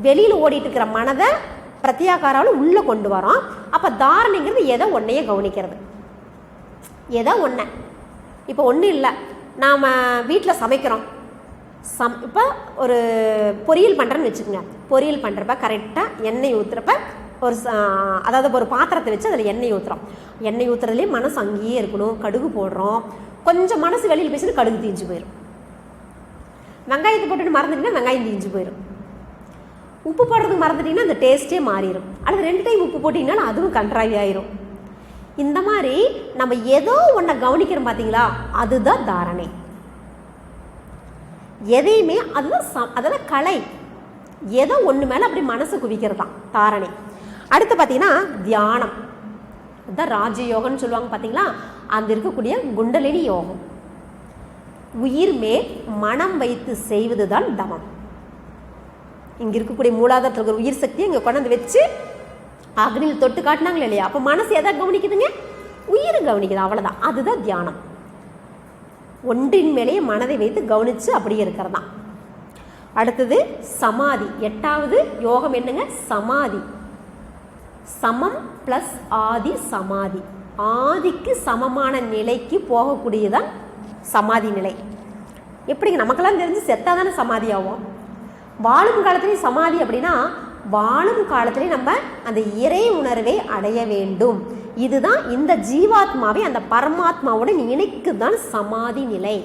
வெளியில் ஓடிட்டு இருக்கிற மனதை பிரத்யாகாராவில் உள்ளே கொண்டு வரோம். அப்போ தாரணைங்கிறது எதை ஒன்றையே கவனிக்கிறது, எதை ஒன்றை. இப்போ ஒன்றும் இல்லை, நாம் வீட்டில் சமைக்கிறோம். இப்போ ஒரு பொரியல் பண்ணுறேன்னு வச்சுக்கோங்க. பொரியல் பண்ணுறப்ப கரெக்டாக எண்ணெய் ஊற்றுறப்ப அதாவது ஒரு பாத்திரத்தை வச்சு அதில் எண்ணெய் ஊற்றுறோம். எண்ணெய் ஊற்றுறதுலேயே மனசு அங்கேயே இருக்கணும். கடுகு போடுறோம், கொஞ்சம் மனசு வெளியில் பேசிட்டு கடுகு தீஞ்சு போயிடும். வெங்காயத்தை போட்டுட்டு மறந்துட்டிங்கன்னா வெங்காயம் தீஞ்சு போயிடும். உப்பு போடுறதுக்கு மறந்துட்டிங்கன்னா அந்த டேஸ்ட்டே மாறிடும். அல்லது 2 டைம் உப்பு போட்டிங்கனாலும் அதுவும் கன்றாவி ஆயிரும். இந்த மாதிரி நம்ம ஏதோ ஒன்றை கவனிக்கிறோம் பார்த்தீங்களா, அதுதான் தாரணை. எதையுமே அதுதான் அதெல்லாம் கலை. ஏதோ ஒன்று மேலே அப்படி மனசு குவிக்கிறது தான் தாரணை. அடுத்து பார்த்தீங்கன்னா தியானம், அதுதான் ராஜயோகம்னு சொல்லுவாங்க பார்த்தீங்களா. அந்த இருக்கக்கூடிய குண்டலினி யோகம். உயிர் மேல் மனம் வைத்து செய்வது தான் தவம். இங்கே இருக்கக்கூடிய மூலாதாரத்தில் இருக்கிற உயிர் சக்தியை இங்கே கொண்டாந்து வச்சு அக்னியில் தொட்டு காட்டினாங்களே இல்லையா, அப்போ மனசு எதை கவனிக்குதுங்க, உயிர் கவனிக்குது, அவ்வளோதான். அதுதான் தியானம். ஒன்றின் மேலேயே மனதை வைத்து கவனித்து அப்படியே இருக்கிறது தான். அடுத்தது சமாதி. 8வது யோகம் என்னங்க, சமாதி. சமம் ப்ளஸ் ஆதி சமாதி. ஆதிக்கு சமமான நிலைக்கு போகக்கூடியதான் சமாதி நிலை. எப்படிங்க, நமக்கெல்லாம் தெரிஞ்சு செத்தாதானே சமாதி ஆகும். வாழும் காலத்துலேயும் சமாதி அப்படின்னா வாழும் காலத்திலே நம்ம அந்த இறை உணர்வை அடைய வேண்டும். இதுதான் இந்த ஜீவாத்மாவை அந்த பரமாத்மாவுடன் இணைக்குதான் சமாதி நிலை.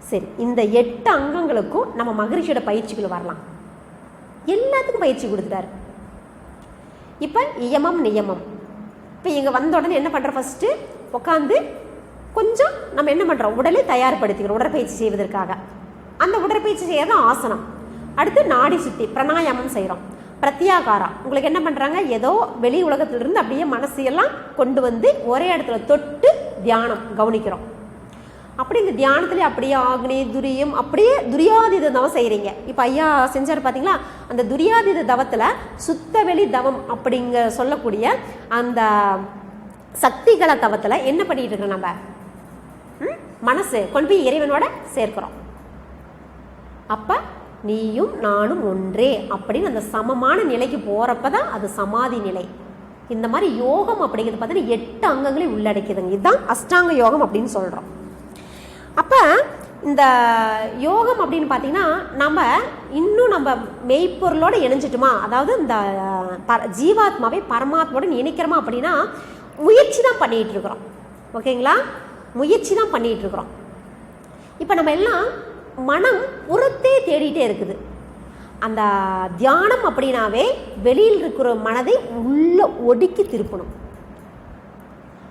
சரி, இந்த 8 அங்கங்களுக்கும் நம்ம மகரிஷியோட பயிற்சிகள் வரலாம். எல்லாத்துக்கும் பயிற்சி கொடுத்துட்டாரு. இப்போ இயமம் நியமம். இப்போ இங்கே வந்த உடனே என்ன பண்ணுறோம், ஃபஸ்ட்டு உட்காந்து கொஞ்சம் நம்ம என்ன பண்ணுறோம், உடலை தயார்படுத்திக்கிறோம் உடற்பயிற்சி செய்வதற்காக. அந்த உடற்பயிற்சி செய்யறது ஆசனம். அடுத்து நாடி சுத்தி பிராணாயாமம் செய்கிறோம். பிரத்யாகாரா உங்களுக்கு என்ன பண்ணுறாங்க, ஏதோ வெளி உலகத்திலிருந்து அப்படியே மனசையெல்லாம் கொண்டு வந்து ஒரே இடத்துல தொட்டு தியானம் கவனிக்கிறோம். அப்படி இந்த தியானத்துலேயே அப்படியே ஆக்னி துரியம் அப்படியே துரியாதீத தவம் செய்கிறீங்க. இப்போ ஐயா செஞ்சார் பார்த்தீங்களா, அந்த துரியாதீத தவத்தில் சுத்த வெளி தவம் அப்படிங்க சொல்லக்கூடிய அந்த சக்திகள தவத்தில் என்ன பண்ணிட்டு இருக்கோம், நம்ம மனசு கொண்டு போய் இறைவனோட சேர்க்கிறோம். அப்போ நீயும் நானும் ஒன்றே அப்படின்னு அந்த சமமான நிலைக்கு போகிறப்ப தான் அது சமாதி நிலை. இந்த மாதிரி யோகம் அப்படிங்கிறது பார்த்தீங்கன்னா 8 அங்கங்களையும் உள்ளடக்கிதுங்க. இதுதான் அஷ்டாங்க யோகம் அப்படின்னு சொல்கிறோம். அப்போ இந்த யோகம் அப்படின்னு பார்த்தீங்கன்னா நம்ம இன்னும் நம்ம மெய்ப்பொருளோடு இணைஞ்சிட்டுமா, அதாவது இந்த ஜீவாத்மாவை பரமாத்மாவோடு இணைக்கிறோமா அப்படின்னா முயற்சி தான் பண்ணிகிட்டு இருக்கிறோம். ஓகேங்களா, முயற்சி தான் பண்ணிகிட்டு இருக்கிறோம். இப்போ நம்ம எல்லாம் மனம் புறத்தே தேடிட்டே இருக்குது. அந்த தியானம் அப்படின்னாவே வெளியில் இருக்கிற மனதை உள்ள ஒடுக்கி திருப்பணும்.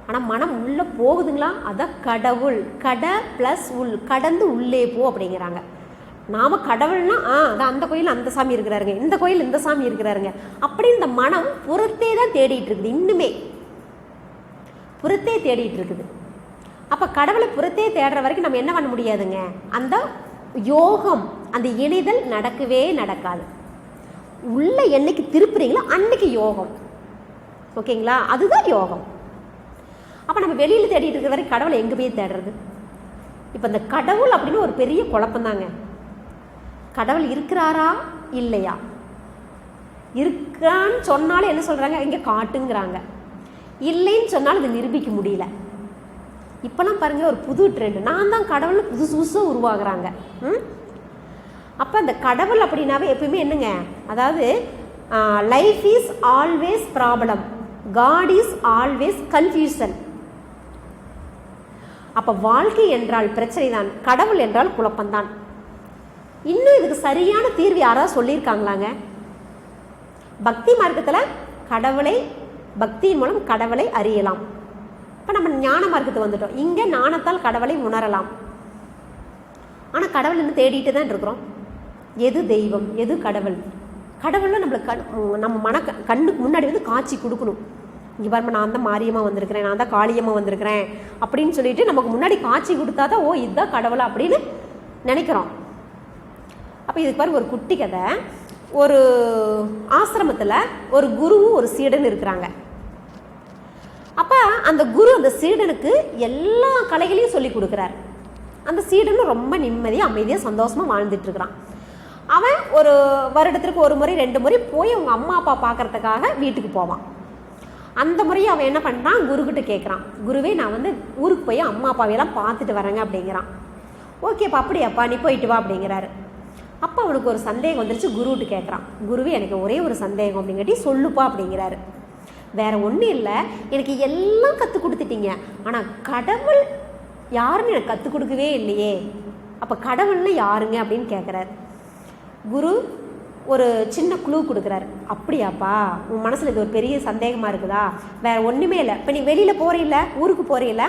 ஆனால் மனம் உள்ளே போகுதுங்களா, அதான் கடவுள். கட ப்ளஸ் உள், கடந்து உள்ளே போ அப்படிங்கிறாங்க. நாம் கடவுள்னா அதான் அந்த கோயில் அந்த சாமி இருக்கிறாருங்க, இந்த கோயில் இந்த சாமி இருக்கிறாருங்க அப்படின்னு இந்த மனம் புறத்தே தான் தேடிட்டு இருக்குது. இன்னுமே புறத்தே தேடிட்டு இருக்குது. அப்போ கடவுளை புறத்தே தேடுற வரைக்கும் நம்ம என்ன பண்ண முடியாதுங்க, அந்த யோகம் அந்த இணைதல் நடக்கவே நடக்காது. உள்ள என்னைக்கு திருப்புறீங்களோ அன்னைக்கு யோகம். ஓகேங்களா, அதுதான் யோகம். அப்போ நம்ம வெளியில் தேடிட்டு இருக்கிற வரைக்கும் கடவுளை எங்கே போய் தேடுறது? இப்போ இந்த கடவுள் அப்படின்னு ஒரு பெரிய குழப்பந்தாங்க. கடவுள் இருக்கிறாரா இல்லையா, இருக்கான்னு சொன்னாலும் என்ன சொல்கிறாங்க, இங்கே காட்டுங்கிறாங்க. இல்லைன்னு சொன்னாலும் அதை நிரூபிக்க முடியல. இப்போலாம் பாருங்கள் ஒரு புது ட்ரெண்ட், நான் தான் கடவுள் புதுசு புதுசாக உருவாகிறாங்க. அப்போ அந்த கடவுள் அப்படின்னாவே எப்பயுமே என்னங்க, அதாவது life is always problem, God is always confusion. அப்போ வாழ்க்கை என்றால் பிரச்சனை தான், கடவுள் என்றால் குழப்பம்தான். இன்னும் இதுக்கு சரியான தீர்வு யாராவது சொல்லியிருக்காங்களாங்க? பக்தி மார்க்கத்தில் கடவுளை பக்தியின் மூலம் கடவுளை அறியலாம். இப்போ நம்ம ஞான மார்க்கத்துக்கு வந்துட்டோம். இங்கே ஞானத்தால் கடவுளை உணரலாம். ஆனால் கடவுள் இன்னும் தேடிட்டு தான் இருக்கிறோம். எது தெய்வம், எது கடவுள்? கடவுளில் நம்மளுக்கு நம்ம கண்ணுக்கு முன்னாடி வந்து காட்சி கொடுக்கணும். இங்கே பாருமா, நான் தான் மாரியம்மா வந்திருக்கிறேன், நான் தான் காளியம்மா வந்திருக்கிறேன் அப்படின்னு சொல்லிட்டு நமக்கு முன்னாடி காட்சி கொடுத்தா தான் ஓ இதுதான் கடவுளா அப்படின்னு நினைக்கிறோம். அப்போ இதுக்கு பாருங்க ஒரு குட்டி கதை. ஒரு ஆசிரமத்தில் ஒரு குருவும் ஒரு சீடன் இருக்கிறாங்க. அப்போ அந்த குரு அந்த சீடனுக்கு எல்லா கலைகளையும் சொல்லி கொடுக்குறார். அந்த சீடனும் ரொம்ப நிம்மதியாக அமைதியாக சந்தோஷமாக வாழ்ந்துட்டுருக்கிறான். அவன் ஒரு வருடத்திற்கு ஒரு முறை 2 முறை போய் அவங்க அம்மா அப்பா பார்க்கறதுக்காக வீட்டுக்கு போவான். அந்த முறையை அவன் என்ன பண்ணுறான், குருக்கிட்ட கேட்குறான், குருவே நான் வந்து ஊருக்கு போய் அம்மா அப்பாவையெல்லாம் பார்த்துட்டு வரேங்க அப்படிங்கிறான். ஓகேப்பா அப்படியாப்பா நீ போயிட்டு வா அப்படிங்கிறாரு. அப்போ அவனுக்கு ஒரு சந்தேகம் வந்துருச்சு. குருவிட்டு கேட்குறான், குருவே எனக்கு ஒரே ஒரு சந்தேகம் அப்படிங்காட்டி சொல்லுப்பா அப்படிங்கிறாரு. வேற ஒன்றும் இல்லை, எனக்கு எல்லாம் கற்றுக் கொடுத்துட்டீங்க, ஆனால் கடவுள் யாருன்னு எனக்கு கற்றுக் கொடுக்கவே இல்லையே, அப்போ கடவுள்னு யாருங்க அப்படின்னு கேட்குறாரு. குரு ஒரு சின்ன க்ளூ கொடுக்குறாரு. அப்படியாப்பா உன் மனசில் இது ஒரு பெரிய சந்தேகமாக இருக்குதா, வேற ஒன்றுமே இல்லை. இப்போ நீ வெளியில் போகிறீல்ல, ஊருக்கு போகிறீல்ல,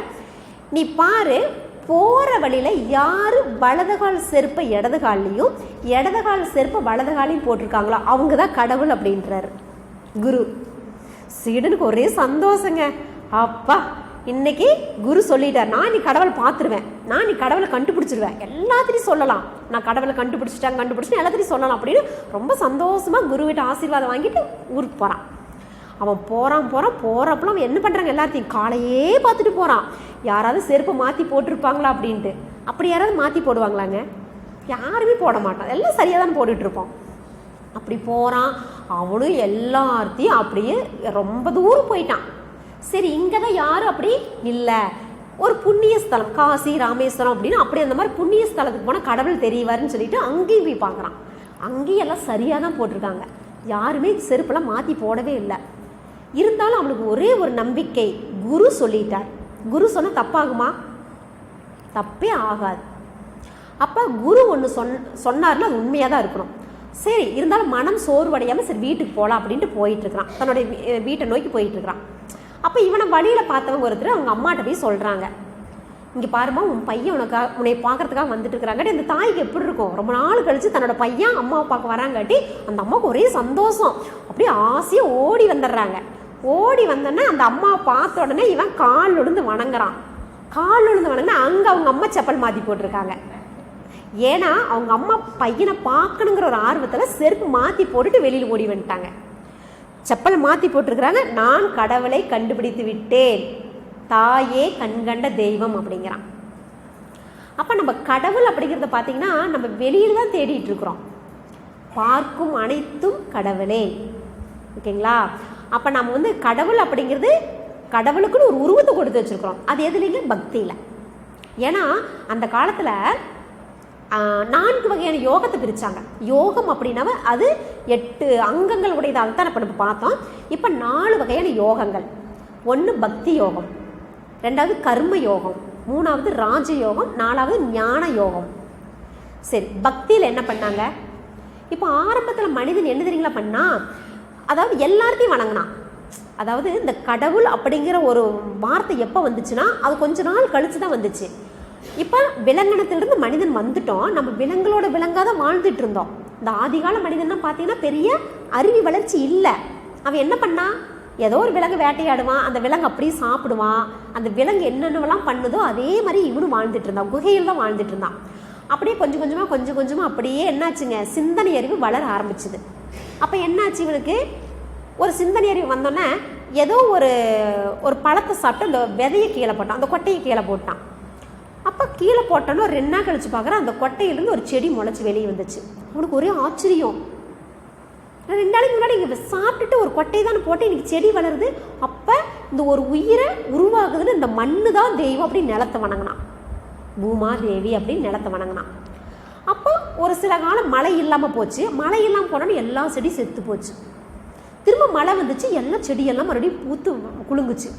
நீ பாரு போகிற வழியில் யார் வலதுகால் செருப்பை இடதுகால்லையும் இடதுகால் செருப்பை வலதுகாலையும் போட்டிருக்காங்களோ அவங்க தான் கடவுள் அப்படின்றாரு குரு. சீடனுக்கு ஒரே சந்தோஷங்க. அப்பா இன்னைக்கு குரு சொல்லிட்டார், நான் நீ கடவுளை பார்த்துருவேன், நான் நீ கடவுளை கண்டுபிடிச்சிருவேன், எல்லாத்தையும் சொல்லலாம், நான் கடவுளை கண்டுபிடிச்சிட்டேன் எல்லாத்தையும் சொல்லலாம் அப்படின்னு ரொம்ப சந்தோஷமாக குருவிட்ட ஆசீர்வாதம் வாங்கிட்டு ஊருக்கு போகிறான். அவன் போகிறப்பெல்லாம் அவன் என்ன பண்ணுறாங்க, எல்லாத்தையும் காலையே பார்த்துட்டு போகிறான். யாராவது செருப்பு மாற்றி போட்டிருப்பாங்களா அப்படின்ட்டு. அப்படி யாராவது மாற்றி போடுவாங்களாங்க? யாருமே போட மாட்டான், எல்லாம் சரியாக தான் போட்டுட்ருப்போம். அப்படி போகிறான். அவனும் எல்லாத்தையும் அப்படியே ரொம்ப தூரம் போயிட்டான். சரி இங்கே தான் யாரும் அப்படி இல்லை, ஒரு புண்ணிய ஸ்தலம் காசி ராமேஸ்வரம் அப்படின்னு அப்படி அந்த மாதிரி புண்ணிய ஸ்தலத்துக்கு போனால் கடவுள் தெரியவாருன்னு சொல்லிட்டு அங்கேயும் போய் பார்க்குறான். அங்கேயும் எல்லாம் சரியாக தான் போட்டிருக்காங்க, யாருமே செருப்பெல்லாம் மாற்றி போடவே இல்லை. இருந்தாலும் அவனுக்கு ஒரே ஒரு நம்பிக்கை, குரு சொல்லிட்டார், குரு சொன்னால் தப்பாகுமா? தப்பே ஆகாது. அப்போ குரு ஒன்று சொன்னார்னா அது உண்மையாக தான் இருக்கணும். சரி இருந்தாலும் மனம் சோர்வடையாமல் சரி வீட்டுக்கு போகலாம் அப்படின்ட்டு போயிட்டுருக்கிறான், தன்னுடைய வீட்டை நோக்கி போயிட்டுருக்கிறான். அப்போ இவனை வழியில் பார்த்தவங்க ஒருத்தர் அவங்க அம்மாட்ட போய் சொல்கிறாங்க, இங்கே பாருமா உன் பையன் உன்னை பார்க்கறதுக்காக வந்துட்டு இருக்கிறாங்காட்டி அந்த தாய்க்கு எப்படி இருக்கும், ரொம்ப நாள் கழித்து தன்னோட பையன் அம்மாவை பார்க்க வராங்காட்டி அந்த அம்மாவுக்கு ஒரே சந்தோஷம், அப்படியே ஆசையாக ஓடி வந்துடுறாங்க. ஓடி வந்தோடனே அந்த அம்மாவை பார்த்த உடனே இவன் கால் விழுந்து வணங்குறான். கால் விழுந்து வணங்கினா அங்கே அவங்க அம்மா செப்பல் மாற்றி போட்டிருக்காங்க. ஏன்னா அவங்க அம்மா பையனை பார்க்கணுங்கிற ஒரு ஆர்வத்தில் செருப்பு மாற்றி போட்டுட்டு வெளியில் ஓடி வந்துட்டாங்க. செப்பலை மாற்றி போட்டிருக்கிறாங்க. நான் கடவுளை கண்டுபிடித்து விட்டேன், தாயே கண்கண்ட தெய்வம் அப்படிங்கிறான். அப்போ நம்ம கடவுள் அப்படிங்கிறத பார்த்தீங்கன்னா நம்ம வெளியில் தான் தேடிட்டு இருக்கிறோம். பார்க்கும் அனைத்தும் கடவுளே, ஓகேங்களா? அப்போ நம்ம வந்து கடவுள் அப்படிங்கிறது கடவுளுக்குன்னு ஒரு உருவத்தை கொடுத்து வச்சுருக்கிறோம். அது எதுலைங்க? பக்தியில். ஏன்னா அந்த காலத்தில் 4 வகையான யோகத்தை பிரித்தாங்க. யோகம் அப்படின்னாவ அது 8 அங்கங்கள் உடையதாக தான் நம்ம பார்த்தோம். இப்போ 4 வகையான யோகங்கள். 1 பக்தி யோகம், 2வது கர்ம யோகம், 3வது ராஜயோகம், 4வது ஞான யோகம். சரி, பக்தியில் என்ன பண்ணாங்க? இப்போ ஆரம்பத்தில் மனிதன் என்ன தெரியுங்களா பண்ணா, அதாவது எல்லாத்தையும் வணங்கினான். அதாவது இந்த கடவுள் அப்படிங்கிற ஒரு வார்த்தை எப்போ வந்துச்சுன்னா அது கொஞ்ச நாள் கழிச்சு தான் வந்துச்சு. இப்போ விலங்கினத்திலிருந்து மனிதன் வந்துட்டோம், நம்ம விலங்குகளோட விலங்காக தான் வாழ்ந்துட்டு இருந்தோம். இந்த ஆதிகால மனிதன்னா பார்த்தீங்கன்னா பெரிய அறிவு வளர்ச்சி இல்லை. அவன் என்ன பண்ணா, ஏதோ ஒரு விலங்கு வேட்டையாடுவான், அந்த விலங்கு அப்படியே சாப்பிடுவான், அந்த விலங்கு என்னென்னலாம் பண்ணுதோ அதே மாதிரி இவனும் வாழ்ந்துட்டு இருந்தான், குகையில் தான் வாழ்ந்துட்டு இருந்தான். அப்படியே கொஞ்சம் கொஞ்சமாக அப்படியே என்னாச்சுங்க, சிந்தனை அறிவு வளர ஆரம்பிச்சுது. அப்போ என்னாச்சு, இவனுக்கு ஒரு சிந்தனை அறிவு வந்தோன்னே ஏதோ ஒரு பழத்தை சாப்பிட்டு அந்த விதையை கீழே போட்டான், அந்த கொட்டையை கீழே போட்டான். அப்போ கீழே போட்டோன்னு ஒரு 2 நாள் கழிச்சு பார்க்குறான், அந்த கொட்டையிலேருந்து ஒரு செடி முளைச்சி வெளியே வந்துச்சு. அவனுக்கு ஒரே ஆச்சரியம். 2 நாளைக்கு முன்னாடி இங்கே சாப்பிட்டுட்டு ஒரு கொட்டை தானே போட்டு இன்னைக்கு செடி வளருது, அப்போ இந்த ஒரு உயிரை உருவாகுதுன்னு இந்த மண்ணு தான் தெய்வம் அப்படின்னு நிலத்தை வணங்கினான். பூமா தேவி அப்படின்னு நிலத்தை வணங்கினான். அப்போ ஒரு சில காலம் மழை இல்லாமல் போச்சு. மழை இல்லாமல் போனோன்னு எல்லா செடி செத்து போச்சு. திரும்ப மழை வந்துச்சு, எல்லா செடியெல்லாம் மறுபடியும் பூத்து குலுங்குச்சு.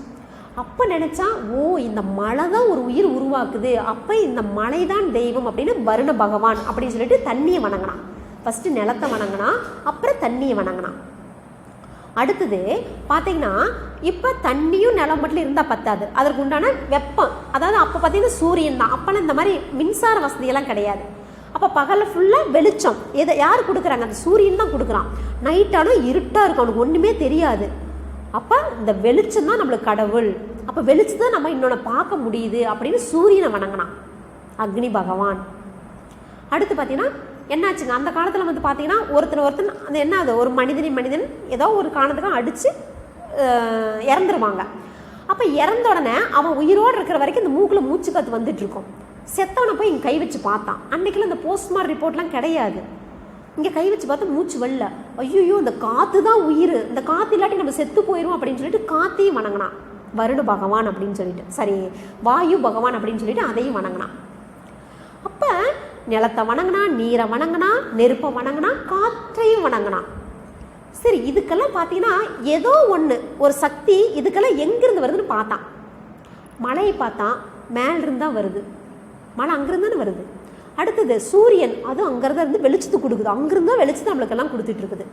அப்போ நினச்சான், ஓ இந்த மழை தான் ஒரு உயிர் உருவாக்குது, அப்போ இந்த மழை தான் தெய்வம் அப்படின்னு வருண பகவான் அப்படின்னு சொல்லிட்டு தண்ணியை வணங்கினான். ஃபஸ்ட்டு நிலத்தை வணங்கினான், அப்புறம் தண்ணியை வணங்கினான். அடுத்தது பார்த்தீங்கன்னா இப்போ தண்ணியும் நிலம் மட்டும் இருந்தால் பத்தாது, அதற்கு உண்டான வெப்பம், அதாவது அப்போ பார்த்தீங்கன்னா சூரியன் தான். அப்போல்லாம் இந்த மாதிரி மின்சார வசதியெல்லாம் கிடையாது. அப்போ பகலில் ஃபுல்லாக வெளிச்சம் எதை யார் கொடுக்குறாங்க? அந்த சூரியன் தான் கொடுக்குறான். நைட்டாலும் இருட்டாக இருக்கும், அவனுக்கு ஒன்றுமே தெரியாது. அப்போ இந்த வெளிச்சம் தான் நம்மளுக்கு கடவுள், அப்போ வெளிச்சத்தை நம்ம இன்னொன்று பார்க்க முடியுது அப்படின்னு சூரியனை வணங்கினான், அக்னி பகவான். அடுத்து பார்த்தீங்கன்னா என்னாச்சுங்க, அந்த காலத்தில் வந்து பார்த்தீங்கன்னா ஒருத்தன் அந்த என்ன, அது ஒரு மனிதன் ஏதோ ஒரு காரணத்துக்காக அடித்து இறந்துருவாங்க. அப்போ இறந்த உடனே அவன் உயிரோடு இருக்கிற வரைக்கும் இந்த மூக்கில் மூச்சு காற்று வந்துட்டு இருக்கும். செத்தவனை போய் இங்கே கை வச்சு பார்த்தான். அன்றைக்கெல்லாம் இந்த போஸ்ட்மார்ட்டம் ரிப்போர்ட்லாம் கிடையாது. இங்கே கை வச்சு பார்த்தா மூச்சு வரல. ஐயோ, இந்த காற்று தான் உயிர், இந்த காற்று இல்லாட்டி நம்ம செத்து போயிடும் அப்படின்னு சொல்லிட்டு காற்றையும் வணங்கினான். வருண பகவான் அப்படின்னு சொல்லிட்டு, சரி வாயு பகவான் அப்படின்னு சொல்லிட்டு அதையும் வணங்கினான். அப்போ நிலத்தை வணங்கினான், நீரை வணங்கினான், நெருப்பை வணங்கினான், காற்றையும் வணங்கினான். சரி, இதுக்கெல்லாம் பார்த்தீங்கன்னா ஏதோ ஒன்று ஒரு சக்தி இதுக்கெல்லாம் எங்கேருந்து வருதுன்னு பார்த்தான். மழையை பார்த்தான், மேலிருந்து தான் வருது, மழை அங்கேருந்து தானே வருது. அடுத்தது சூரியன், அதுவும் அங்கேருந்தா இருந்து வெளிச்சத்து கொடுக்குது, அங்கிருந்தா வெளிச்சத்தை நம்மளுக்கெல்லாம் கொடுத்துட்டு இருக்குது.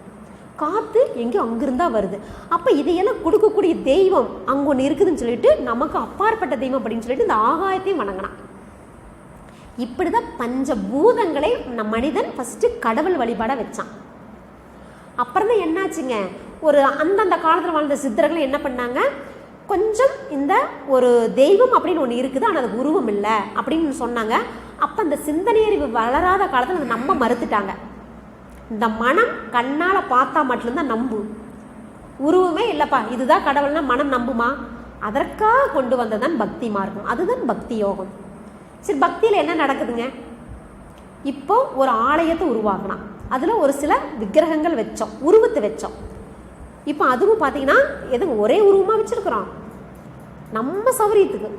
காற்று எங்கேயும் அங்கிருந்தா வருது. அப்போ இதையெல்லாம் கொடுக்கக்கூடிய தெய்வம் அங்கே ஒன்று இருக்குதுன்னு சொல்லிட்டு நமக்கு அப்பாற்பட்ட தெய்வம் அப்படின்னு சொல்லிட்டு இந்த ஆகாயத்தையும் வணங்கினான். இப்படி தான் பஞ்சபூதங்களை நம் மனிதன் ஃபஸ்ட்டு கடவுள் வழிபாடாக வச்சான். அப்புறம் தான் என்னாச்சுங்க, ஒரு அந்தந்த காலத்தில் வாழ்ந்த சித்தர்கள் என்ன பண்ணாங்க, கொஞ்சம் இந்த ஒரு தெய்வம் அப்படின்னு ஒன்று இருக்குது ஆனால் அது உருவம் இல்லை அப்படின்னு சொன்னாங்க. அப்போ அந்த சிந்தனை அறிவு வளராத காலத்தில் அதை நம்ப மறுத்துட்டாங்க. இந்த மனம் கண்ணால் பார்த்தா மட்டும்தான் நம்பு, உருவமே இல்லைப்பா இதுதான் கடவுள்னா மனம் நம்புமா? அதற்காக கொண்டு வந்ததான் பக்தி மார்க்கம், அதுதான் பக்தி யோகம். சரி, பக்தியில் என்ன நடக்குதுங்க? இப்போ ஒரு ஆலயத்தை உருவாக்கினான், அதில் ஒரு சில விக்கிரகங்கள் வச்சோம், உருவத்தை வச்சோம். இப்போ அதுவும் பார்த்தீங்கன்னா எதுவும் ஒரே உருவமாக வச்சுருக்குறோம் நம்ம சௌரியத்துக்கு.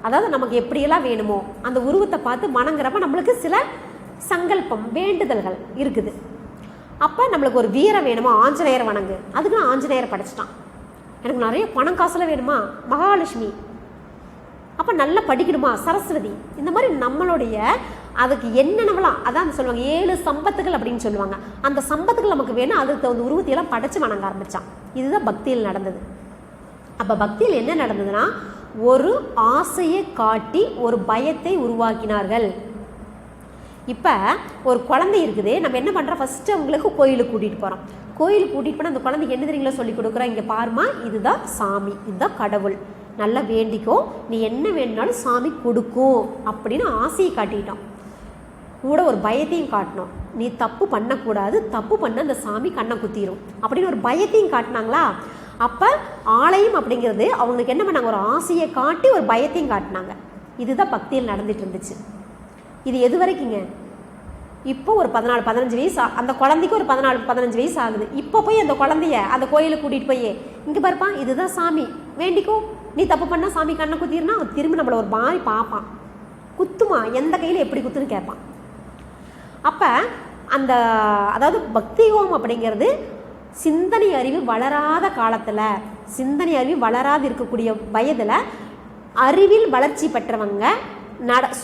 அதாவது நமக்கு எப்படியெல்லாம் வேணுமோ அந்த உருவத்தை பார்த்து வணங்குறப்ப நம்மளுக்கு சில சங்கல்பம் வேண்டுதல்கள் இருக்குது. அப்போ நம்மளுக்கு ஒரு வீரம் வேணுமா, ஆஞ்சநேயர் வணங்கு, அதுக்கு நான் ஆஞ்சநேயரை படைச்சிட்டான். எனக்கு நிறைய பணம் காசுலாம் வேணுமா, மகாலட்சுமி. அப்போ நல்லா படிக்கணுமா, சரஸ்வதி. இந்த மாதிரி நம்மளுடைய அதுக்கு என்னென்னவெல்லாம், அதான் சொல்லுவாங்க 7 சம்பத்துகள் அப்படின்னு சொல்லுவாங்க. அந்த சம்பத்துகள் நமக்கு வேணும், அதுக்கு தகுந்த உருவத்தையெல்லாம் படைச்சு வணங்க ஆரம்பித்தான். இதுதான் பக்தியில் நடந்தது. அப்போ பக்தியில் என்ன நடந்ததுன்னா, ஒரு ஆசையை காட்டி ஒரு பயத்தை உருவாக்கினார்கள். இப்போ ஒரு குழந்தை இருக்குது, நம்ம என்ன பண்ணுறோம், ஃபஸ்ட்டு அவங்களுக்கு கோயிலுக்கு கூட்டிகிட்டு போகிறோம். கோயிலுக்கு கூட்டிகிட்டு போனால் அந்த குழந்தைக்கு என்ன தெரியுங்களா சொல்லி கொடுக்குறோம், இங்கே பாருமா இதுதான் சாமி, இதுதான் கடவுள், நல்லா வேண்டிக்கோ, நீ என்ன வேணுனாலும் சாமி கொடுக்கும் அப்படின்னு ஆசையை காட்டிட்டோம். கூட ஒரு பயத்தையும் காட்டணும், நீ தப்பு பண்ணக்கூடாது, தப்பு பண்ண அந்த சாமி கண்ணை குத்திரும் அப்படின்னு ஒரு பயத்தையும் காட்டினாங்களா. அப்போ ஆலயம் அப்படிங்கிறது அவங்களுக்கு என்ன பண்ணாங்க, ஒரு ஆசையை காட்டி ஒரு பயத்தையும் காட்டினாங்க. இதுதான் பக்தியில் நடந்துட்டு இருந்துச்சு. இது எது வரைக்குங்க, இப்போ ஒரு 14-15 வயசு, அந்த குழந்தைக்கு ஒரு 14-15 வயசு ஆகுது. இப்போ போய் அந்த குழந்தைய அந்த கோயிலுக்கு கூட்டிகிட்டு போய் இங்கே பார்ப்பான் இதுதான் சாமி வேண்டிக்கோ, நீ தப்பு பண்ணால் சாமி கண்ணை குத்திருன்னா அவன் திரும்பி நம்மளை ஒரு மாதிரி பார்ப்பான், குத்துமா எந்த கையில் எப்படி குத்துன்னு கேட்பான். அப்போ அந்த அதாவது பக்தி யோகம் அப்படிங்கிறது சிந்தனை அறிவு வளராத காலத்தில், சிந்தனை அறிவு வளராது இருக்கக்கூடிய வயதில் அறிவில் வளர்ச்சி பெற்றவங்க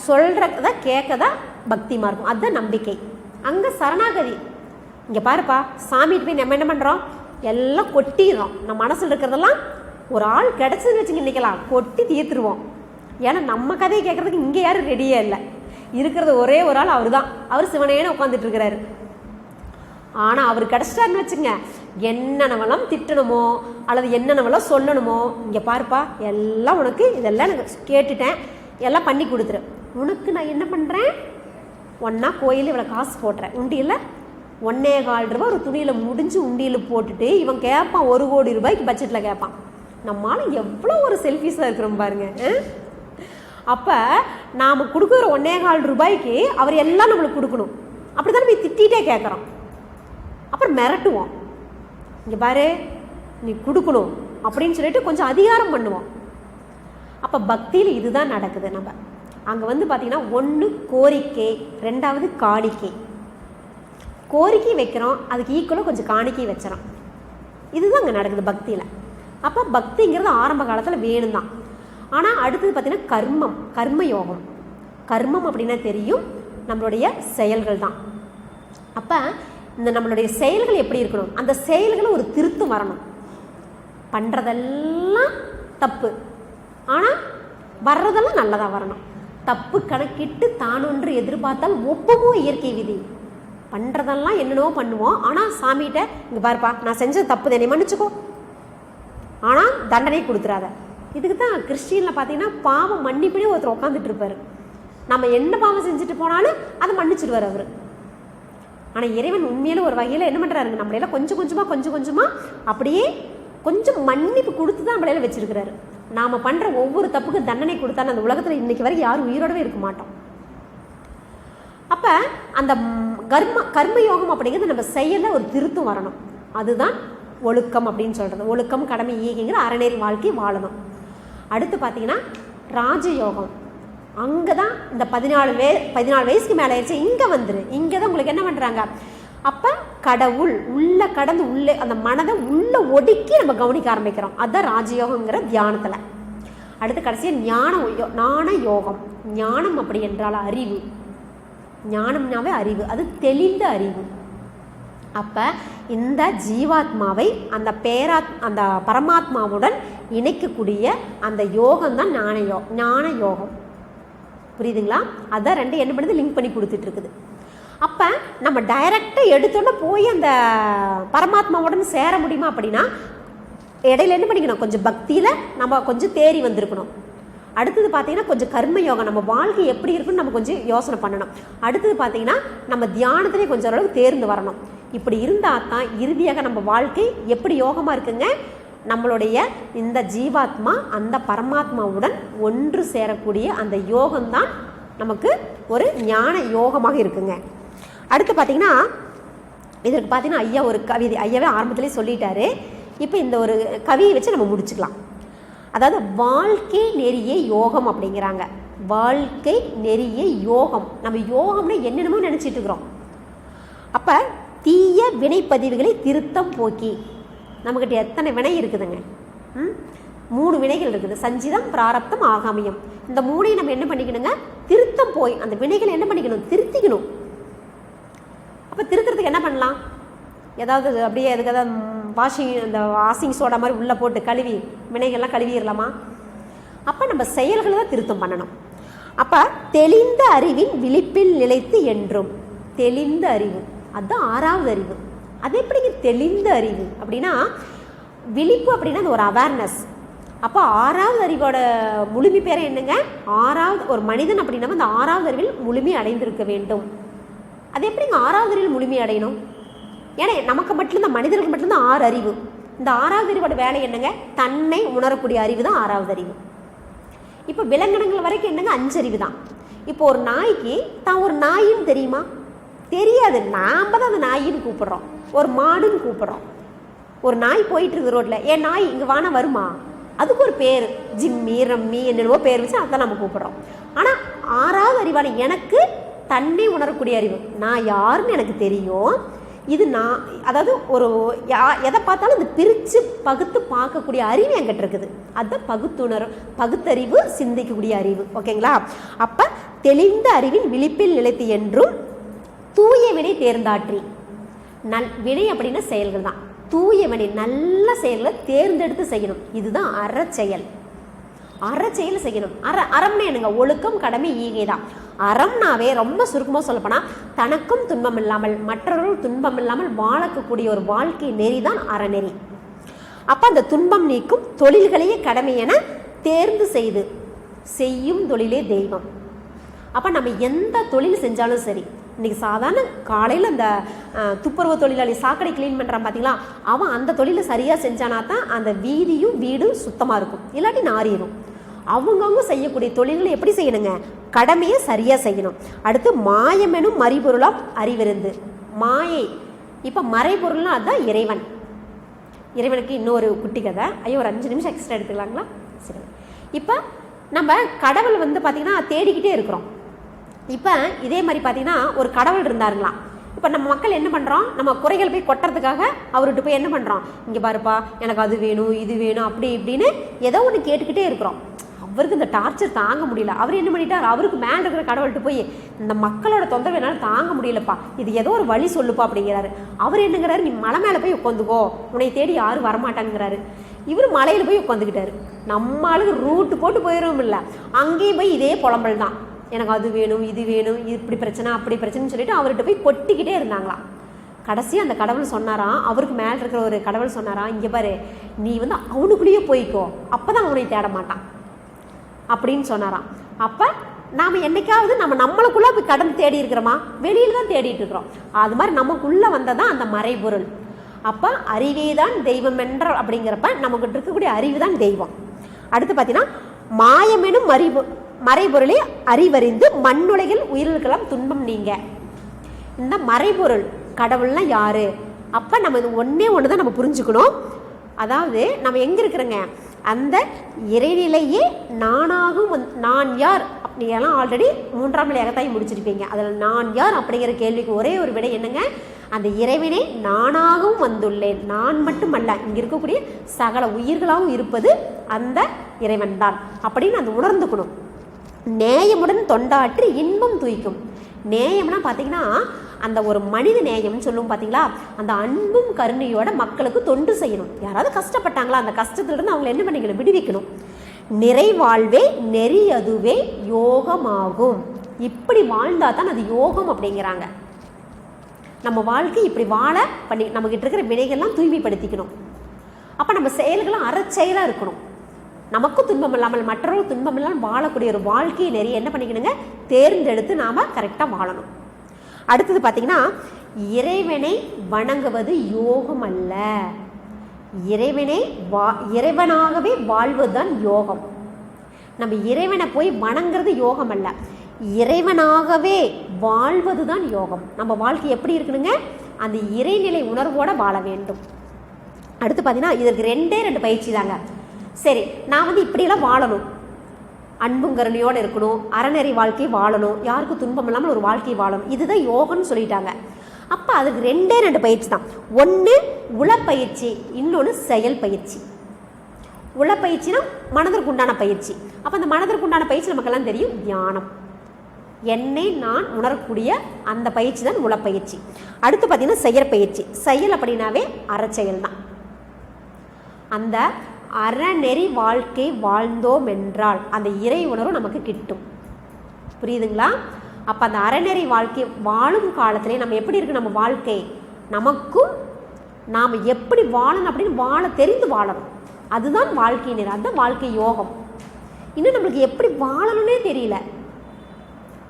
சொல்கிறத கேட்கதான் பக்தி மார்க்கம், அதுதான் நம்பிக்கை. அங்கே சரணாகதி. இங்கே பாருப்பா சாமிகிட்ட போய் நம்ம என்ன பண்ணுறோம், எல்லாம் கொட்டிடுறோம். நம்ம மனசில் இருக்கிறதெல்லாம் ஒரு ஆள் கிடச்சதுன்னு வச்சுங்க இன்றைக்கெல்லாம் கொட்டி தீர்த்துருவோம். ஏன்னா நம்ம கதையை கேட்குறதுக்கு இங்கே யாரும் ரெடியே இல்லை, இருக்கிறது ஒரே ஒரு ஆள், அவர் தான். அவர் சிவனேன்னு உட்காந்துட்டு இருக்கிறாரு. ஆனால் அவர் கிடச்சிட்டாருன்னு வச்சுங்க, என்னென்னவெல்லாம் திட்டணுமோ அல்லது என்னென்னவெல்லாம் சொல்லணுமோ, இங்கே பாருப்பா எல்லாம் உனக்கு இதெல்லாம் எனக்கு கேட்டுட்டேன், எல்லாம் பண்ணி கொடுத்துரு. உனக்கு நான் என்ன பண்ணுறேன், ஒன்றா கோயில் இவ்வளோ காசு போட்டுறேன், உண்டியில் 1.25 ரூபா ஒரு துணியில் முடிஞ்சு உண்டியில் போட்டுட்டு இவன் கேட்பான் 1 கோடி ரூபாய்க்கு பட்ஜெட்டில் கேட்பான். நம்மளால எவ்வளோ ஒரு செல்ஃபிஸாக இருக்கிறோம் பாருங்க. அப்போ நாம் கொடுக்குற 1.25 ரூபாய்க்கு அவர் எல்லாம் நம்மளுக்கு கொடுக்கணும், அப்படி தான் போய் திட்டிகிட்டே கேட்குறோம். அப்புறம் மிரட்டுவோம், இங்கே பாரு நீ கொடுக்கணும் அப்படின்னு சொல்லிட்டு கொஞ்சம் அதிகாரம் பண்ணுவோம். அப்போ பக்தியில் இதுதான் நடக்குது. நம்ம அங்கே வந்து பார்த்திங்கன்னா 1 கோரிக்கை, 2வது காணிக்கை. கோரிக்கை வைக்கிறோம், அதுக்கு ஈக்குவலாக கொஞ்சம் காணிக்கை வச்சிடறோம். இதுதான் அங்கே நடக்குது பக்தியில். அப்போ பக்திங்கிறது ஆரம்ப காலத்தில் வேணும் தான். ஆனால் அடுத்தது பார்த்திங்கன்னா கர்மம், கர்ம யோகம். கர்மம் அப்படின்னா தெரியும், நம்மளுடைய செயல்கள் தான். அப்போ இந்த நம்மளுடைய செயல்கள் எப்படி இருக்கணும், அந்த செயல்களை ஒரு திருத்தம் வரணும். பண்ணுறதெல்லாம் தப்பு, ஆனால் வர்றதெல்லாம் நல்லதாக வரணும். தப்பு கணக்கிட்டு தானொன்று எதிர்பார்த்தால் ஒப்பமும் இயற்கை விதி. பண்ணுறதெல்லாம் என்னென்னவோ பண்ணுவோம், ஆனால் சாமிகிட்ட இங்கே பாருப்பா நான் செஞ்சது தப்பு தானே மன்னிச்சுக்கோ, ஆனால் தண்டனை கொடுத்துறாத. இதுக்கு தான் கிறிஸ்டியனில் பார்த்தீங்கன்னா பாவம் மன்னிப்புனே ஒருத்தர் உட்காந்துட்டு இருப்பார். நம்ம என்ன பாவம் செஞ்சுட்டு போனாலும் அதை மன்னிச்சிடுவார் அவர். ஆனால் இறைவன் உண்மையில ஒரு வகையில் என்ன பண்ணுறாருங்க, நம்மளையெல்லாம் கொஞ்சம் கொஞ்சமாக அப்படியே கொஞ்சம் மன்னிப்பு கொடுத்து தான் நம்மளையெல்லாம் வச்சிருக்கிறாரு. நாம் பண்ணுற ஒவ்வொரு தப்புக்கும் தண்டனை கொடுத்தா அந்த உலகத்தில் இன்றைக்கி வரைக்கும் யாரும் உயிரோடவே இருக்க மாட்டோம். அப்போ அந்த கர்மயோகம் அப்படிங்கிறது நம்ம செயலில் ஒரு திருத்தம் வரணும். அதுதான் ஒழுக்கம் அப்படின்னு சொல்கிறது. ஒழுக்கம், கடமை, ஈகைங்கிற அறநெறி வாழ்க்கை வாழணும். அடுத்து பார்த்தீங்கன்னா ராஜயோகம். அங்கே தான் இந்த 14 வயசுக்கு மேலே ஆயிடுச்சு, இங்கே வந்துரு. இங்கே தான் உங்களுக்கு என்ன பண்ணுறாங்க, அப்போ கடவுள் உள்ளே கடந்து உள்ளே அந்த மனதை உள்ளே ஒடுக்கி நம்ம கவனிக்க ஆரம்பிக்கிறோம். அதுதான் ராஜயோகங்கிற தியானத்தில். அடுத்து கடைசியாக ஞான யோகம். ஞானம் அப்படி என்றால் அறிவு. ஞானம்னாவே அறிவு, அது தெளிந்த அறிவு. அப்போ இந்த ஜீவாத்மாவை அந்த பரமாத்மாவுடன் இணைக்கக்கூடிய அந்த யோகம்தான் ஞான யோகம். புரியுதுங்களா? அதான் ரெண்டு என்ன பண்ணுது, லிங்க் பண்ணி கொடுத்துட்டு இருக்குது. அப்போ நம்ம டைரக்டாக எடுத்தோன்னே போய் அந்த பரமாத்மாவுடன் சேர முடியுமா அப்படின்னா, இடையில என்ன பண்ணிக்கணும், கொஞ்சம் பக்தியில் நம்ம கொஞ்சம் தேறி வந்திருக்கணும். அடுத்தது பார்த்தீங்கன்னா கொஞ்சம் கர்மயோகம், நம்ம வாழ்க்கை எப்படி இருக்குன்னு நம்ம கொஞ்சம் யோசனை பண்ணணும். அடுத்தது பார்த்தீங்கன்னா நம்ம தியானத்திலே கொஞ்சம் அளவுக்கு தேர்ந்து வரணும். இப்படி இருந்தால் தான் இறுதியாக நம்ம வாழ்க்கை எப்படி யோகமாக இருக்குங்க, நம்மளுடைய இந்த ஜீவாத்மா அந்த பரமாத்மாவுடன் ஒன்று சேரக்கூடிய அந்த யோகம்தான் நமக்கு ஒரு ஞான யோகமாக இருக்குங்க. அடுத்து பார்த்தீங்கன்னா இதற்கு பார்த்தீங்கன்னா ஐயா ஒரு கவிதை, ஐயாவே ஆரம்பத்திலே சொல்லிட்டாரு. இப்போ இந்த ஒரு கவியை வச்சு நம்ம முடிச்சுக்கலாம். அதாவது வாழ்க்கை நெறிய யோகம் அப்படிங்கிறாங்க. வாழ்க்கை நெறிய யோகம். நம்ம யோகம்னா என்னென்னமோ நினச்சிட்டு இருக்கிறோம். அப்போ தீய வினைப்பதிவுகளை திருத்தம் போக்கி, நம்மக்கிட்ட எத்தனை வினை இருக்குதுங்க, 3 வினைகள் இருக்குது, சஞ்சிதம், பிராரப்தம், ஆகாமியம். இந்த 3ஐயும் நம்ம என்ன பண்ணிக்கணுங்க, திருத்தம் போய் அந்த வினைகளை என்ன பண்ணிக்கணும், திருத்திக்கணும். அப்போ திருத்துறதுக்கு என்ன பண்ணலாம், ஏதாவது அப்படியே அதுக்கு அந்த வாஷிங் சோடா மாதிரி உள்ளே போட்டு கழுவி வினைகள்லாம் கழுவிடலாமா? அப்போ நம்ம செயல்களை தான் திருத்தம் பண்ணணும். அப்போ தெளிந்த அறிவின் விழிப்பில் நிலைத்து என்றும். தெளிந்த அறிவு அதுதான் 6வது அறிவு. அது எப்படிங்க தெளிந்த அறிவு அப்படின்னா, விழிப்பு அப்படின்னா அது ஒரு அவேர்னஸ். அப்போ 6வது அறிவோட முழுமை பேரை என்னங்க, 6வது ஒரு மனிதன் அப்படின்னா அந்த 6வது அறிவில் முழுமை அடைந்திருக்க வேண்டும். அது எப்படிங்க 6வது அறிவில் முழுமை அடையணும்? ஏன்னா நமக்கு மட்டும்தான், மனிதர்களுக்கு மட்டும்தான் 6 அறிவு. இந்த 6வது அறிவோட வேலை என்னங்க, தன்னை உணரக்கூடிய அறிவு தான் 6வது அறிவு. இப்போ விலங்கினங்கள் வரைக்கும் என்னங்க 5 அறிவு தான். இப்போ ஒரு நாய்க்கு தான் ஒரு நாயின்னு தெரியுமா? தெரியாது. நாம் தான் அந்த நாயின்னு கூப்பிட்றோம், ஒரு மாடுன்னு கூப்பிட்றோம். ஒரு நாய் போயிட்டு இருக்குது ரோட்டில், ஏன் நாய் இங்கே வானா வருமா? அதுக்கு ஒரு பேர், ஜிம்மி, ரம்மி என்னென்னவோ பேர் வச்சு அதான் நம்ம கூப்பிட்றோம். ஆனால் 6வது அறிவான எனக்கு தன்னை உணரக்கூடிய அறிவு, நான் யாருன்னு எனக்கு தெரியும். இது நான், அதாவது ஒரு எதை பார்த்தாலும் இந்த பிரித்து பகுத்து பார்க்கக்கூடிய அறிவு என்கிட்ட இருக்குது. அதுதான் பகுத்தறிவு, சிந்திக்கக்கூடிய அறிவு. ஓகேங்களா? அப்போ தெளிந்த அறிவின் விழிப்பில் நிலைத்து என்றும் தூய வினை தேர்ந்தாற்றி. வினை அப்படின்னா செயல்கள் தான். தூய வினை நல்ல செயல்களை தேர்ந்தெடுத்து செய்யணும். இதுதான் அறச்செயல். அறச்செயல் செய்யணும். அறம்னா என்னங்க, ஒழுக்கம், கடமை, ஈகை தான். அறம்னாவே ரொம்ப சுருக்கமாக சொல்லப்போனால் தனக்கும் துன்பம் இல்லாமல் மற்றவர்கள் துன்பம் இல்லாமல் வாழக்கூடிய ஒரு வாழ்க்கை நெறி தான் அறநெறி. அப்போ அந்த துன்பம் நீக்கும் தொழில்களையே கடமை என தேர்ந்து செய்யும் தொழிலே தெய்வம். அப்போ நம்ம எந்த தொழில் செஞ்சாலும் சரி, இன்றைக்கி சாதாரண காலையில் அந்த துப்புரவு தொழிலாளி சாக்கடை க்ளீன் பண்ணுறான் பார்த்தீங்களா, அவன் அந்த தொழிலை சரியாக செஞ்சானா தான் அந்த வீடும் சுத்தமாக இருக்கும், இல்லாட்டி நாரிடும். அவங்கவுங்க செய்யக்கூடிய தொழில்களை எப்படி செய்யணுங்க, கடமையை சரியாக செய்யணும். அடுத்து மாயமெனும் மறைபொருளாம் அறிவிருந்து. மாயை இப்போ மறைபொருள்னா அதுதான் இறைவன். இறைவனுக்கு இன்னொரு குட்டி கதை. ஐயோ ஒரு 5 நிமிஷம் எக்ஸ்ட்ரா எடுத்துக்கலாங்களா? சரி. இப்போ நம்ம கடவுள் பார்த்திங்கன்னா தேடிக்கிட்டே இருக்கிறோம். இப்போ இதே மாதிரி பார்த்திங்கன்னா ஒரு கடவுள் இருந்தாருங்களாம். இப்போ நம்ம மக்கள் என்ன பண்ணுறோம், நம்ம குறைகள் போய் கொட்டுறதுக்காக அவர்கிட்ட போய் என்ன பண்ணுறோம், இங்கே பாருப்பா எனக்கு அது வேணும் இது வேணும் அப்படி இப்படின்னு ஏதோ ஒன்று கேட்டுக்கிட்டே இருக்கிறோம். அவருக்கு இந்த டார்ச்சர் தாங்க முடியல. அவர் என்ன பண்ணிட்டார், அவருக்கு மேலே இருக்கிற கடவுள்கிட்ட போய் இந்த மக்களோட தொந்தரவு என்னால் தாங்க முடியலப்பா, இது ஏதோ ஒரு வழி சொல்லுப்பா அப்படிங்கிறாரு. அவர் என்னங்கிறாரு, நீ மலை மேலே போய் உட்காந்துக்கோ, உன்னை தேடி யாரும் வரமாட்டாங்கிறாரு. இவர் மலையில் போய் உட்காந்துக்கிட்டாரு. நம்ம ஆளுக்கு ரூட்டு போட்டு போயிடும் இல்லை, அங்கேயும் போய் இதே புலம்பல் தான், எனக்கு அது வேணும் இது வேணும், இப்படி பிரச்சனை அப்படி பிரச்சனைன்னு சொல்லிட்டு அவர்கிட்ட போய் கொட்டிக்கிட்டே இருந்தாங்களாம். கடைசி அந்த கடவுள் சொன்னாராம், அவருக்கு மேலே இருக்கிற ஒரு கடவுள் சொன்னாராம், இங்கே பாரு நீ அவனுக்குள்ளேயே போய்க்கோ, அப்போ தான் அவனை தேட மாட்டான் அப்படின்னு சொன்னாராம். அப்போ நாம் என்னைக்காவது நம்மளுக்குள்ளே போய் கடந்து தேடி இருக்கிறோமா, வெளியில் தான் தேடிட்டு இருக்கிறோம். அது மாதிரி நமக்குள்ளே வந்ததான் அந்த மறைபொருள். அப்போ அறிவே தான் தெய்வம் என்ற அப்படிங்கிறப்ப நமக்கு இருக்கக்கூடிய அறிவு தான் தெய்வம். அடுத்து பார்த்தீங்கன்னா மாயமெனும் மறைபொருளை அறிவறிந்து மண்ணுலகில் உயிர்களுக்கெல்லாம் துன்பம் நீங்க. இந்த மறைபொருள் கடவுள்னா யாரு? அப்போ நம்ம இது ஒன்று தான் நம்ம புரிஞ்சுக்கணும். அதாவது நம்ம எங்கே இருக்கிறோங்க, அந்த இறைநிலையே நானாகும் நான் யார் அப்படியெல்லாம் ஆல்ரெடி 3ஆம் நிலை அகத்தாய் முடிச்சிருப்பீங்க. அதில் நான் யார் அப்படிங்கிற கேள்விக்கு ஒரே ஒரு விடை என்னங்க, அந்த இறைவனே நானாகவும் வந்துள்ளேன். நான் மட்டுமல்ல, இங்கே இருக்கக்கூடிய சகல உயிர்களாகவும் இருப்பது அந்த இறைவன் தான் அப்படின்னு அந்த உணர்ந்துக்கணும். நேயமுடன் தொண்டாற்றி இன்பம் தூய்க்கும். நேயம்னா பார்த்தீங்கன்னா அந்த ஒரு மனித நேயம்னு சொல்லுவோம் பார்த்தீங்களா, அந்த அன்பும் கருணையோட மக்களுக்கு தொண்டு செய்யணும். யாராவது கஷ்டப்பட்டாங்களா, அந்த கஷ்டத்துலேருந்து அவங்களை என்ன பண்ணிக்கணும், விடுவிக்கணும். நிறைவாழ்வே நெறி அதுவே யோகமாகும். இப்படி வாழ்ந்தா தான் அது யோகம் அப்படிங்கிறாங்க. நம்ம வாழ்க்கை இப்படி வாழ பண்ணி நம்மகிட்ட இருக்கிற வினைகள்லாம் தூய்மைப்படுத்திக்கணும். அப்போ நம்ம செயல்களும் அறச்செயலாக இருக்கணும். நமக்கும் துன்பம் இல்லாமல் மற்றவர்கள் துன்பம் இல்லாமல் வாழக்கூடிய ஒரு வாழ்க்கையை நிறைய என்ன பண்ணிக்கணுங்க, தேர்ந்தெடுத்து நாம் கரெக்டாக வாழணும். அடுத்தது பார்த்தீங்கன்னா, இறைவனை வணங்குவது யோகம் அல்ல, இறைவனாகவே வாழ்வதுதான் யோகம். நம்ம இறைவனை போய் வணங்குறது யோகம் அல்ல, இறைவனாகவே வாழ்வது தான் யோகம். நம்ம வாழ்க்கை எப்படி இருக்கணுங்க, அந்த இறைநிலை உணர்வோடு வாழ வேண்டும். அடுத்து பார்த்தீங்கன்னா, இதற்கு 2 பயிற்சி தாங்க. சரி, நான் இப்படியெல்லாம் வாழணும், அன்பும் கருணையோடு இருக்கணும், அறநெறி வாழ்க்கை வாழணும், யாருக்கும் துன்பம் இல்லாமல் ஒரு வாழ்க்கை வாழணும், இதுதான் யோகம்னு சொல்லிட்டாங்க. அப்போ அதுக்கு 2 பயிற்சி தான். ஒன்று உளப்பயிற்சி, இன்னொன்று செயல் பயிற்சி. உளப்பயிற்சினா மனதிற்கு உண்டான பயிற்சி. அப்போ அந்த மனதிற்கு உண்டான பயிற்சி நமக்கெல்லாம் தெரியும், தியானம். என்னை நான் உணரக்கூடிய அந்த பயிற்சி தான் உளப்பயிற்சி. அடுத்து பார்த்தீங்கன்னா செயற்பயிற்சி. செயல் அப்படின்னாவே அறச்செயல் தான். அந்த அறநெறி வாழ்க்கை வாழ்ந்தோம் என்றால் அந்த இறை உணர்வு நமக்கு கிட்டும். புரியுதுங்களா? அப்போ அந்த அறநெறி வாழ்க்கை வாழும் காலத்திலே நம்ம எப்படி இருக்கு, நம்ம வாழ்க்கை நமக்கும் நாம் எப்படி வாழணும் அப்படின்னு வாழ தெரிந்து வாழணும். அதுதான் வாழ்க்கை நிலை, அதுதான் வாழ்க்கை யோகம். இன்னும் நம்மளுக்கு எப்படி வாழணும்னே தெரியல,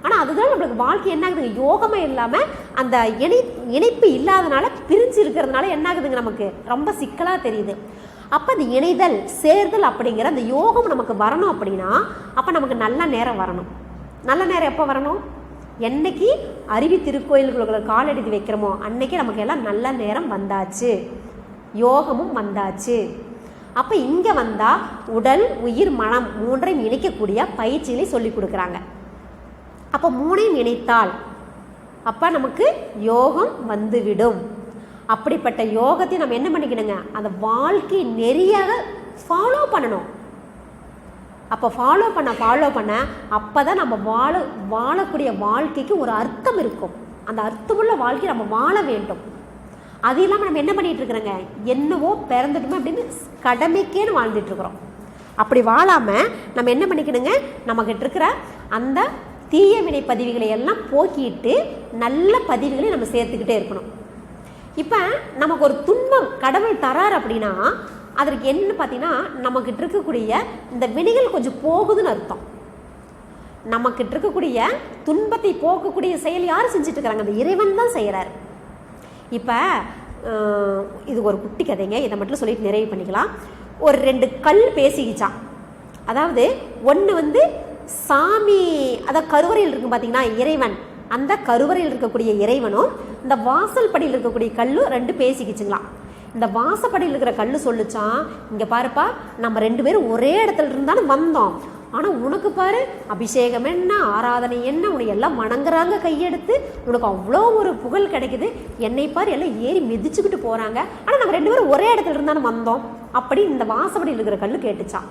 ஆனால் அதுதான் நம்மளுக்கு வாழ்க்கை என்ன ஆகுதுங்க, யோகமே இல்லாமல் அந்த இணைப்பு இல்லாதனால பிரிஞ்சு இருக்கிறதுனால என்ன ஆகுதுங்க, நமக்கு ரொம்ப சிக்கலாக தெரியுது. அப்போ அந்த இணைதல் சேர்தல் அப்படிங்கிற அந்த யோகம் நமக்கு வரணும். அப்படின்னா அப்போ நமக்கு நல்ல நேரம் வரணும். நல்ல நேரம் எப்போ வரணும், என்னைக்கு அருவி திருக்கோயில்களுக்குள்ள கால் எடுத்து வைக்கிறோமோ அன்னைக்கு நமக்கு எல்லாம் நல்ல நேரம் வந்தாச்சு, யோகமும் வந்தாச்சு. அப்போ இங்கே வந்தால் உடல் உயிர் மனம் 3ஐயும் இணைக்கக்கூடிய பயிற்சிகளை சொல்லி கொடுக்குறாங்க. அப்போ 3ஐயும் இணைத்தால் அப்போ நமக்கு யோகம் வந்துவிடும். அப்படிப்பட்ட யோகத்தை நம்ம என்ன பண்ணிக்கணுங்க, அந்த வாழ்க்கை நெறியாக ஃபாலோ பண்ணணும். அப்போ ஃபாலோ பண்ண அப்போ தான் நம்ம வாழக்கூடிய வாழ்க்கைக்கு ஒரு அர்த்தம் இருக்கும். அந்த அர்த்தமுள்ள வாழ்க்கை நம்ம வாழ வேண்டும். அது இல்லாமல் நம்ம என்ன பண்ணிகிட்டு இருக்கிறோங்க, என்னவோ பிறந்துட்டுமே அப்படின்னு கடமைக்கேன்னு வாழ்ந்துட்டுருக்குறோம். அப்படி வாழாமல் நம்ம என்ன பண்ணிக்கணுங்க, நம்மக்கிட்ட இருக்கிற அந்த தீய வினை பதிவுகளை எல்லாம் போக்கிட்டு நல்ல பதிவுகளை நம்ம சேர்த்துக்கிட்டே இருக்கணும். இப்போ நமக்கு ஒரு துன்பம் கடவுள் தரார் அப்படின்னா அதற்கு என்ன பார்த்தீங்கன்னா, நமக்கிட்ட இருக்கக்கூடிய இந்த வினைகள் கொஞ்சம் போகுதுன்னு அர்த்தம். நமக்கிட்ட இருக்கக்கூடிய துன்பத்தை போக்கக்கூடிய செயல் யார் செஞ்சுட்டு இருக்கிறாங்க, அந்த இறைவன் தான் செய்கிறார். இப்போ இது ஒரு குட்டி கதைங்க, இதை மட்டும் சொல்லிட்டு நிறைவு பண்ணிக்கலாம். ஒரு 2 கல் பேசிக்கிச்சான். அதாவது ஒன்று சாமி, அதாவது கருவறையில் இருக்கும் பார்த்தீங்கன்னா இறைவன், அந்த கருவறையில் இருக்கக்கூடிய இறைவனும் இந்த வாசல் படியில் இருக்கக்கூடிய கல்லும் 2 பேசிக்கிச்சுங்களாம். இந்த வாசப்படியில் இருக்கிற கல் சொல்லிச்சான், இங்கே பாருப்பா, நம்ம 2 பேரும் ஒரே இடத்துல இருந்தாலும் வந்தோம், ஆனால் உனக்கு பாரு அபிஷேகம் என்ன, ஆராதனை என்ன, உனக்கு எல்லாம் வணங்குறாங்க கையெடுத்து, உனக்கு அவ்வளோ ஒரு புகழ் கிடைக்குது, என்னை பாரு எல்லாம் ஏறி மிதிச்சுக்கிட்டு போகிறாங்க, ஆனால் நம்ம 2 பேரும் ஒரே இடத்துல இருந்தாலும் வந்தோம் அப்படி இந்த வாசப்படியில் இருக்கிற கல் கேட்டுச்சான்.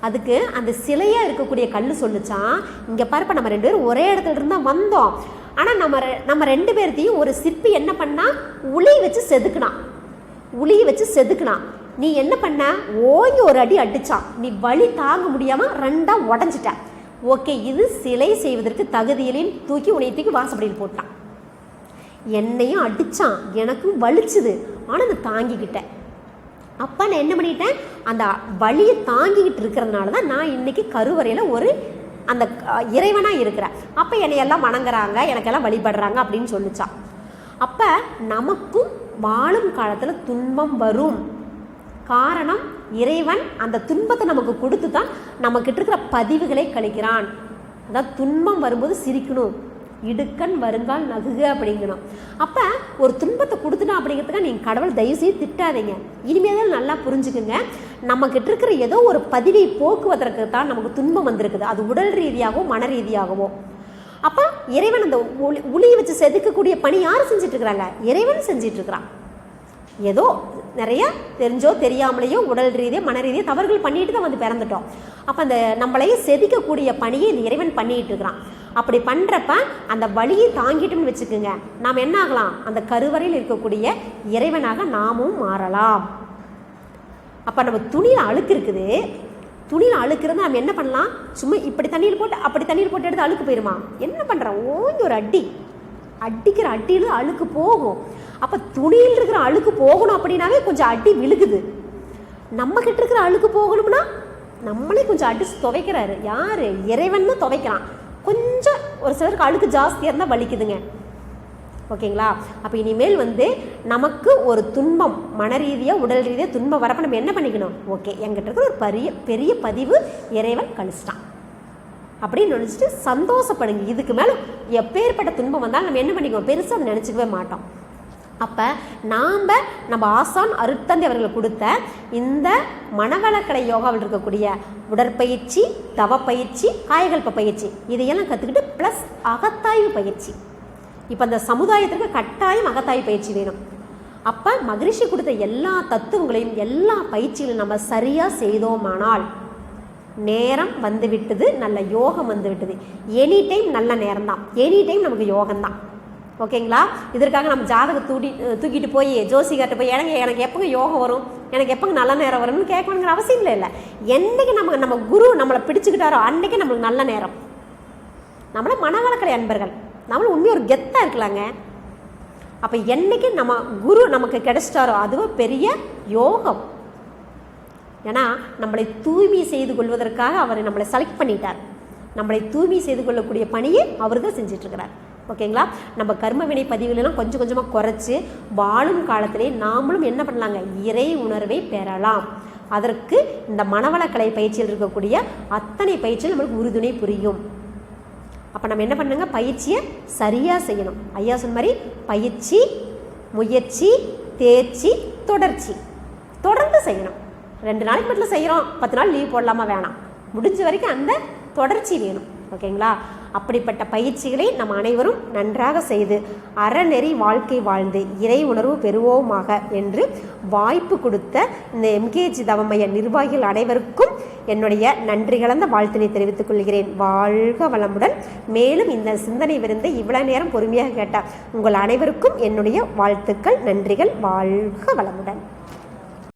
அதுக்கு அந்த சிலையாக இருக்கக்கூடிய கல் சொல்லிச்சான், இங்கே பாருப்பா, நம்ம 2 பேரும் ஒரே இடத்துல இருந்தால் வந்தோம், ஆனால் நம்ம 2 பேர்த்தையும் ஒரு சிற்பி என்ன பண்ணா, உளி வச்சு செதுக்குனா, நீ என்ன பண்ண, ஓங்கி ஒரு அடி அடிச்சான், நீ வலி தாங்க முடியாமல் 2ஆ உடஞ்சிட்ட. ஓகே, இது சிலை செய்வதற்கு தகுதியிலேன்னு தூக்கி உனையத்துக்கு வாசப்படியில் போட்டான். என்னையும் அடித்தான், எனக்கும் வலிச்சுது, ஆனால் நான் தாங்கிக்கிட்டேன். அப்போ நான் என்ன பண்ணிட்டேன், அந்த வலியை தாங்கிக்கிட்டு இருக்கிறதுனால தான் நான் இன்னைக்கு கருவறையில் ஒரு அந்த இறைவனாக இருக்கிறேன். அப்போ என்னையெல்லாம் வணங்குறாங்க, எனக்கெல்லாம் வழிபடுறாங்க அப்படின்னு சொல்லிச்சான். அப்போ நமக்கும் வாழும் காலத்தில் துன்பம் வரும். காரணம், இறைவன் அந்த துன்பத்தை நமக்கு கொடுத்து தான் நமக்கிட்ட இருக்கிற பதிவுகளை கழிக்கிறான். அதாவது துன்பம் வரும்போது சிரிக்கணும், இடுக்கண் வருங்கால் நகுக அப்படிங்கணும். அப்போ ஒரு துன்பத்தை கொடுத்துட்டோம் அப்படிங்கிறதுக்காக நீங்கள் கடவுள் தயவு செய்து திட்டாதீங்க. இனிமேல் நல்லா புரிஞ்சுக்குங்க, நம்மக்கிட்ட இருக்கிற ஏதோ ஒரு பதிவை போக்குவதற்கு தான் நமக்கு துன்பம் வந்திருக்குது. அது உடல் ரீதியாகவோ மன ரீதியாகவோ. அப்போ இறைவன் அந்த உளியை வச்சு செதுக்கக்கூடிய பணி யார் செஞ்சிட்டு இருக்கிறாங்க? இறைவன் செஞ்சிட்டு இருக்கிறான். ஏதோ நிறைய தெரிஞ்சோ தெரியாமலேயோ உடல் ரீதியாக மன ரீதியாக தவறுகள் பண்ணிட்டு தான் வந்து பிறந்துட்டோம். அப்போ அந்த நம்மளையே செதுக்கக்கூடிய பணியை இந்த இறைவன் பண்ணிட்டு இருக்கிறான். அப்படி பண்ணுறப்ப அந்த வலியை தாங்கிட்டோம்னு வச்சுக்கோங்க, நாம் என்ன ஆகலாம்? அந்த கருவறையில் இருக்கக்கூடிய இறைவனாக நாமும் மாறலாம். அப்போ நம்ம துணியில் அழுக்கு இருக்குது, துணியில் அழுக்கிறது நம்ம என்ன பண்ணலாம்? சும்மா இப்படி தண்ணீர் போட்டு அப்படி தண்ணீர் போட்டு எடுத்து அழுக்கு போயிடுமா? என்ன பண்ணுறோம்? ஓங்கி ஒரு அடிக்கிற அடியில் அழுக்கு போகும். அப்போ துணியில் இருக்கிற அழுக்கு போகணும் அப்படின்னாவே கொஞ்சம் அடி விழுகுது. நம்ம கிட்ட இருக்கிற அழுக்கு போகணும்னா நம்மளே கொஞ்சம் அடிச்சு துவைக்கிறாரு. யாரு? இறைவன் தான் துவைக்கிறான். கொஞ்சம் ஒரு சிலருக்கு அழுக்கு ஜாஸ்தியாக இருந்தால் வலிக்குதுங்க. ஓகேங்களா? அப்போ இனிமேல் வந்து நமக்கு ஒரு துன்பம் மன ரீதியாக உடல் ரீதியாக துன்பம் வரப்போ நம்ம என்ன பண்ணிக்கணும்? ஓகே, என்கிட்ட இருக்கிற ஒரு பெரிய பதிவு இறைவன் கழிச்சிட்டான் அப்படின்னு நினச்சிட்டு சந்தோஷப்படுங்க. இதுக்கு மேலே எப்பேற்பட்ட துன்பம் வந்தாலும் நம்ம என்ன பண்ணிக்குவோம்? பெருசாக அதை நினச்சிக்கவே மாட்டோம். அப்போ நம்ம ஆசான் அருட்தந்தை அவர்கள் கொடுத்த இந்த மனவளக்கலை யோகாவில் இருக்கக்கூடிய உடற்பயிற்சி, தவப்பயிற்சி, காயகல்ப பயிற்சி இதையெல்லாம் கற்றுக்கிட்டு ப்ளஸ் அகத்தாய்வு பயிற்சி. இப்போ அந்த சமுதாயத்திற்கு கட்டாயம் அகத்தாய்வு பயிற்சி வேணும். அப்போ மகரிஷி கொடுத்த எல்லா தத்துவங்களையும் எல்லா பயிற்சிகளையும் நம்ம சரியாக செய்தோமானால் நேரம் வந்து விட்டது, நல்ல யோகம் வந்து விட்டது. எனி டைம் நல்ல நேரம் தான், எனி டைம் நமக்கு யோகம்தான். ஓகேங்களா? இதற்காக நம்ம தூக்கிட்டு போய் ஜோசிகார்ட்ட போய் எனக்கு எப்போங்க யோகம் வரும், எனக்கு எப்போங்க நல்ல நேரம் வரும்னு கேட்கணுங்கிற அவசியம் இல்லை. என்னைக்கு நம்ம குரு நம்மளை பிடிச்சிக்கிட்டாரோ அன்னைக்கு நம்மளுக்கு நல்ல நேரம். நம்மள மனவளக்கலை அன்பர்கள், நம்மளும் உண்மையாக ஒரு கெத்தாக இருக்கலாங்க. அப்போ என்னைக்கு நம்ம குரு நமக்கு கிடைச்சிட்டாரோ அதுவும் பெரிய யோகம். ஏன்னா நம்மளை தூய்மை செய்து கொள்வதற்காக அவர் நம்மளை செலக்ட் பண்ணிட்டார். நம்மளை தூய்மை செய்து கொள்ளக்கூடிய பணியை அவர் தான் செஞ்சிட்ருக்கிறார். ஓகேங்களா? நம்ம கர்ம வினை பதிவுகளெல்லாம் கொஞ்சம் கொஞ்சமாக குறைச்சி வாழும் காலத்திலே நாமளும் என்ன பண்ணலாங்க? இறை உணர்வை பெறலாம். அதற்கு இந்த மனவளக்கலை பயிற்சியில் இருக்கக்கூடிய அத்தனை பயிற்சியில் நம்மளுக்கு உறுதுணை புரியும். அப்போ நம்ம என்ன பண்ணுங்க? பயிற்சியை சரியாக செய்யணும். ஐயா சொன்ன மாதிரி பயிற்சி, முயற்சி, தேர்ச்சி, தொடர்ந்து செய்யணும். 2 நாளைக்கு மட்டும் செய்கிறோம், 10 நாள் லீவ் போடலாமா? வேணாம். முடிஞ்ச வரைக்கும் அந்த தொடர்ச்சி வேணும். ஓகேங்களா? அப்படிப்பட்ட பயிற்சிகளை நம் அனைவரும் நன்றாக செய்து அறநெறி வாழ்க்கை வாழ்ந்து இறை உணர்வு பெறுவோமாக என்று வாய்ப்பு கொடுத்த இந்த MKG தவமைய நிர்வாகிகள் அனைவருக்கும் என்னுடைய நன்றி கலந்த வாழ்த்தினை தெரிவித்துக் கொள்கிறேன். வாழ்க வளமுடன். மேலும் இந்த சிந்தனை விருந்தை இவ்வளவு நேரம் பொறுமையாக கேட்ட உங்கள் அனைவருக்கும் என்னுடைய வாழ்த்துக்கள், நன்றிகள். வாழ்க வளமுடன்.